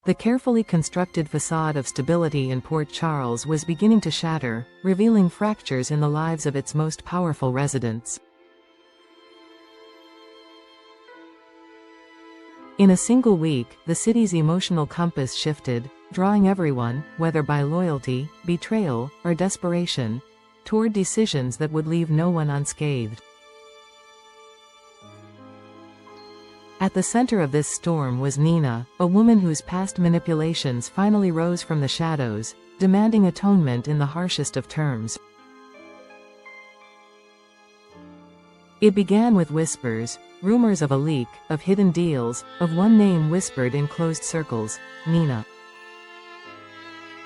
The carefully constructed facade of stability in Port Charles was beginning to shatter, revealing fractures in the lives of its most powerful residents. In a single week, the city's emotional compass shifted, drawing everyone, whether by loyalty, betrayal, or desperation, toward decisions that would leave no one unscathed. At the center of this storm was Nina, a woman whose past manipulations finally rose from the shadows, demanding atonement in the harshest of terms. It began with whispers, rumors of a leak, of hidden deals, of one name whispered in closed circles: Nina.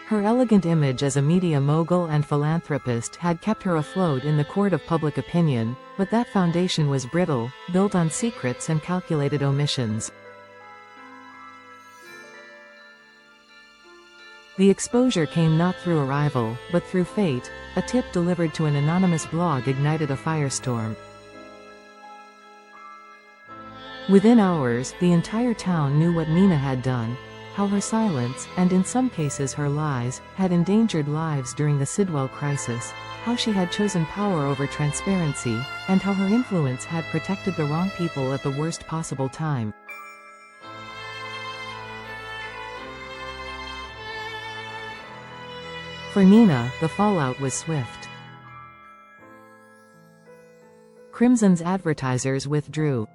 Her elegant image as a media mogul and philanthropist had kept her afloat in the court of public opinion, but that foundation was brittle, built on secrets and calculated omissions. The exposure came not through a rival, but through fate. A tip delivered to an anonymous blog ignited a firestorm. Within hours, the entire town knew what Nina had done, how her silence, and in some cases her lies, had endangered lives during the Sidwell crisis, how she had chosen power over transparency, and how her influence had protected the wrong people at the worst possible time. For Nina, the fallout was swift. Crimson's advertisers withdrew.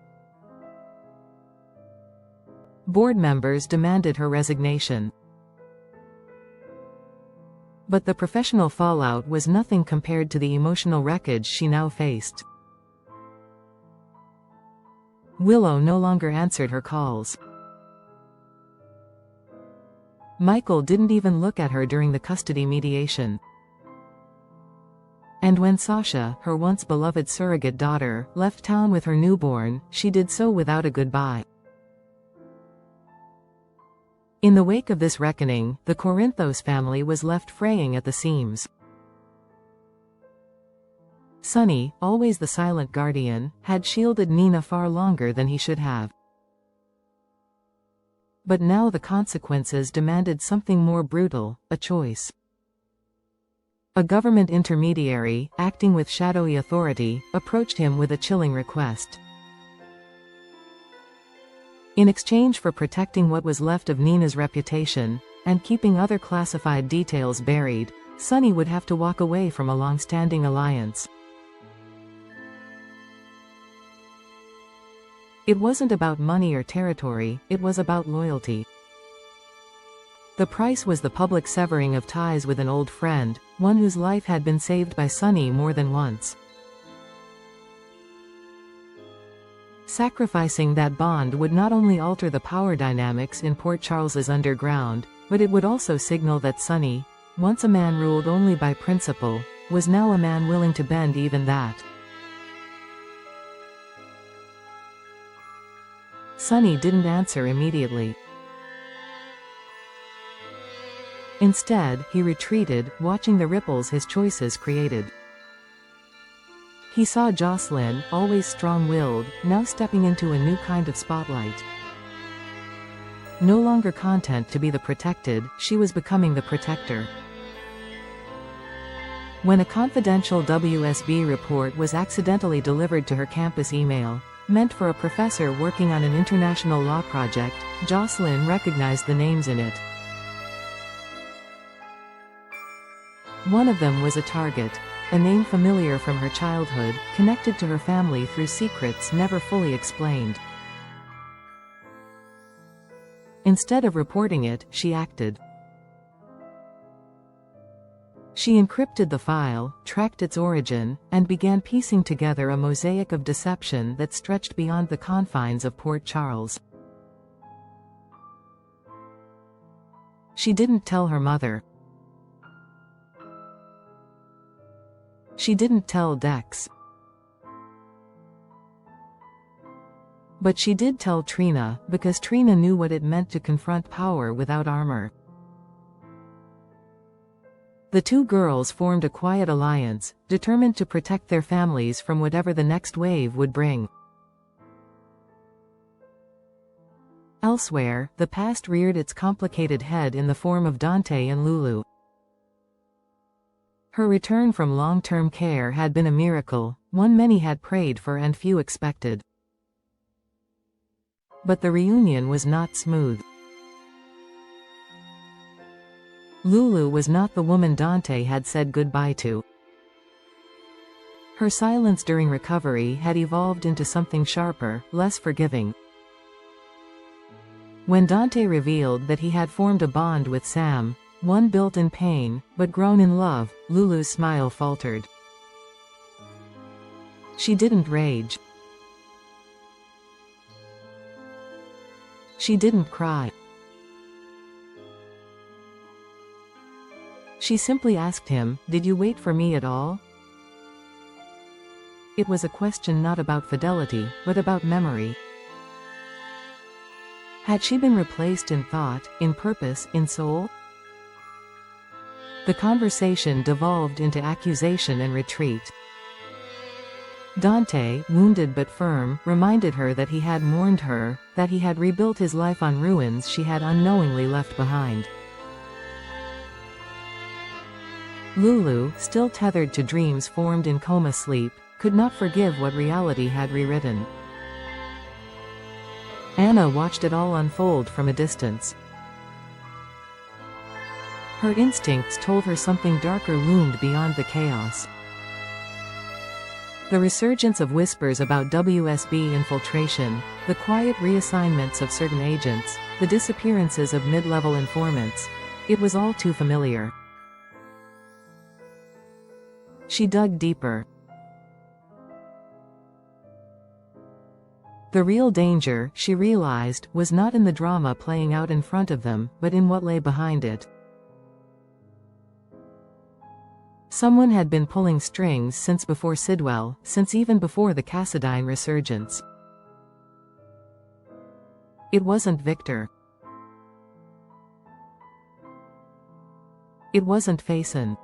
Board members demanded her resignation. But the professional fallout was nothing compared to the emotional wreckage she now faced. Willow no longer answered her calls. Michael didn't even look at her during the custody mediation. And when Sasha, her once beloved surrogate daughter, left town with her newborn, she did so without a goodbye. In the wake of this reckoning, the Corinthos family was left fraying at the seams. Sonny, always the silent guardian, had shielded Nina far longer than he should have. But now the consequences demanded something more brutal, a choice. A government intermediary, acting with shadowy authority, approached him with a chilling request. In exchange for protecting what was left of Nina's reputation, and keeping other classified details buried, Sonny would have to walk away from a long-standing alliance. It wasn't about money or territory, it was about loyalty. The price was the public severing of ties with an old friend, one whose life had been saved by Sonny more than once. Sacrificing that bond would not only alter the power dynamics in Port Charles's underground, but it would also signal that Sonny, once a man ruled only by principle, was now a man willing to bend even that. Sonny didn't answer immediately. Instead, he retreated, watching the ripples his choices created. He saw Jocelyn, always strong-willed, now stepping into a new kind of spotlight. No longer content to be the protected, she was becoming the protector. When a confidential WSB report was accidentally delivered to her campus email, meant for a professor working on an international law project, Jocelyn recognized the names in it. One of them was a target. A name familiar from her childhood, connected to her family through secrets never fully explained. Instead of reporting it, she acted. She encrypted the file, tracked its origin, and began piecing together a mosaic of deception that stretched beyond the confines of Port Charles. She didn't tell her mother. She didn't tell Dex. But she did tell Trina, because Trina knew what it meant to confront power without armor. The two girls formed a quiet alliance, determined to protect their families from whatever the next wave would bring. Elsewhere, the past reared its complicated head in the form of Dante and Lulu. Her return from long-term care had been a miracle, one many had prayed for and few expected. But the reunion was not smooth. Lulu was not the woman Dante had said goodbye to. Her silence during recovery had evolved into something sharper, less forgiving. When Dante revealed that he had formed a bond with Sam, one built in pain, but grown in love, Lulu's smile faltered. She didn't rage. She didn't cry. She simply asked him, "Did you wait for me at all?" It was a question not about fidelity, but about memory. Had she been replaced in thought, in purpose, in soul? The conversation devolved into accusation and retreat. Dante, wounded but firm, reminded her that he had mourned her, that he had rebuilt his life on ruins she had unknowingly left behind. Lulu, still tethered to dreams formed in coma sleep, could not forgive what reality had rewritten. Anna watched it all unfold from a distance. Her instincts told her something darker loomed beyond the chaos. The resurgence of whispers about WSB infiltration, the quiet reassignments of certain agents, the disappearances of mid-level informants. It was all too familiar. She dug deeper. The real danger, she realized, was not in the drama playing out in front of them, but in what lay behind it. Someone had been pulling strings since before Sidwell, since even before the Cassadine resurgence. It wasn't Victor. It wasn't Faison.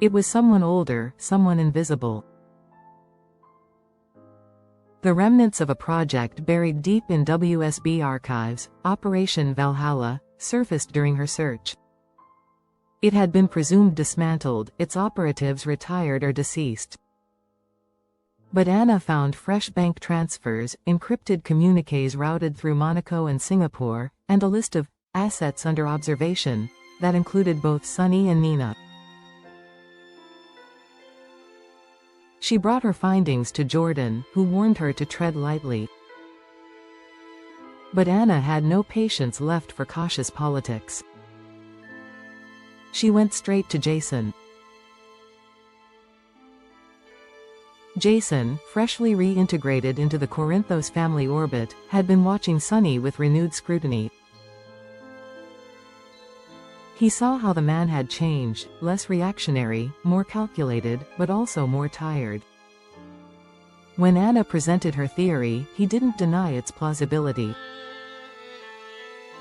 It was someone older, someone invisible. The remnants of a project buried deep in WSB archives, Operation Valhalla, surfaced during her search. It had been presumed dismantled, its operatives retired or deceased. But Anna found fresh bank transfers, encrypted communiques routed through Monaco and Singapore, and a list of assets under observation that included both Sonny and Nina. She brought her findings to Jordan, who warned her to tread lightly. But Anna had no patience left for cautious politics. She went straight to Jason. Jason, freshly reintegrated into the Corinthos family orbit, had been watching Sonny with renewed scrutiny. He saw how the man had changed, less reactionary, more calculated, but also more tired. When Anna presented her theory, he didn't deny its plausibility.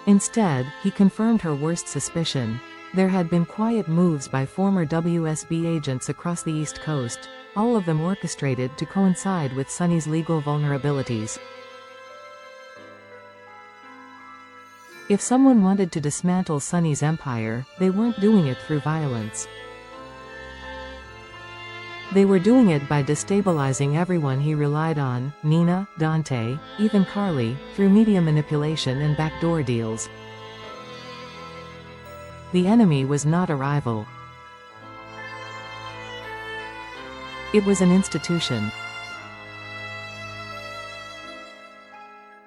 Instead, he confirmed her worst suspicion. There had been quiet moves by former WSB agents across the East Coast, all of them orchestrated to coincide with Sonny's legal vulnerabilities. If someone wanted to dismantle Sonny's empire, they weren't doing it through violence. They were doing it by destabilizing everyone he relied on, Nina, Dante, even Carly, through media manipulation and backdoor deals. The enemy was not a rival. It was an institution.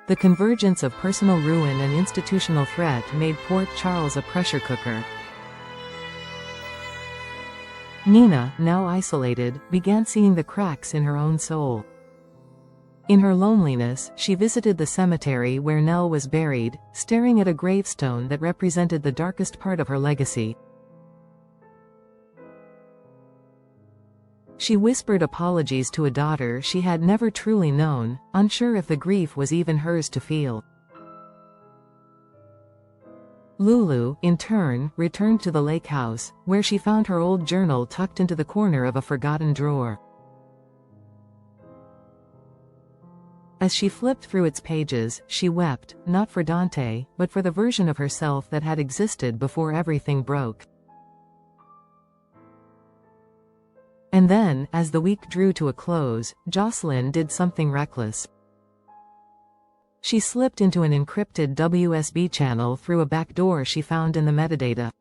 The convergence of personal ruin and institutional threat made Port Charles a pressure cooker. Nina, now isolated, began seeing the cracks in her own soul. In her loneliness, she visited the cemetery where Nell was buried, staring at a gravestone that represented the darkest part of her legacy. She whispered apologies to a daughter she had never truly known, unsure if the grief was even hers to feel. Lulu, in turn, returned to the lake house, where she found her old journal tucked into the corner of a forgotten drawer. As she flipped through its pages, she wept, not for Dante, but for the version of herself that had existed before everything broke. And then, as the week drew to a close, Jocelyn did something reckless. She slipped into an encrypted WSB channel through a back door she found in the metadata.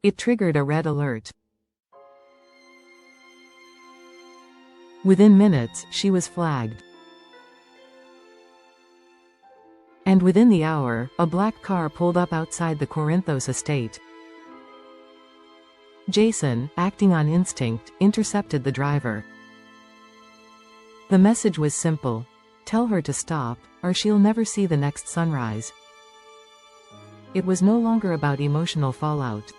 It triggered a red alert. Within minutes, she was flagged. And within the hour, a black car pulled up outside the Corinthos estate. Jason, acting on instinct, intercepted the driver. The message was simple. Tell her to stop, or she'll never see the next sunrise. It was no longer about emotional fallout.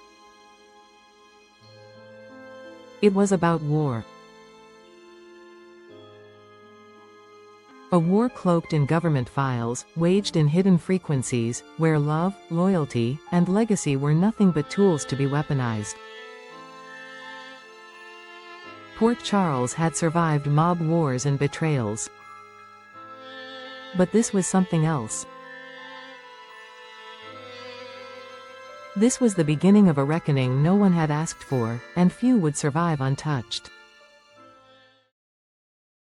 It was about war. A war cloaked in government files, waged in hidden frequencies, where love, loyalty, and legacy were nothing but tools to be weaponized. Port Charles had survived mob wars and betrayals. But this was something else. This was the beginning of a reckoning no one had asked for, and few would survive untouched.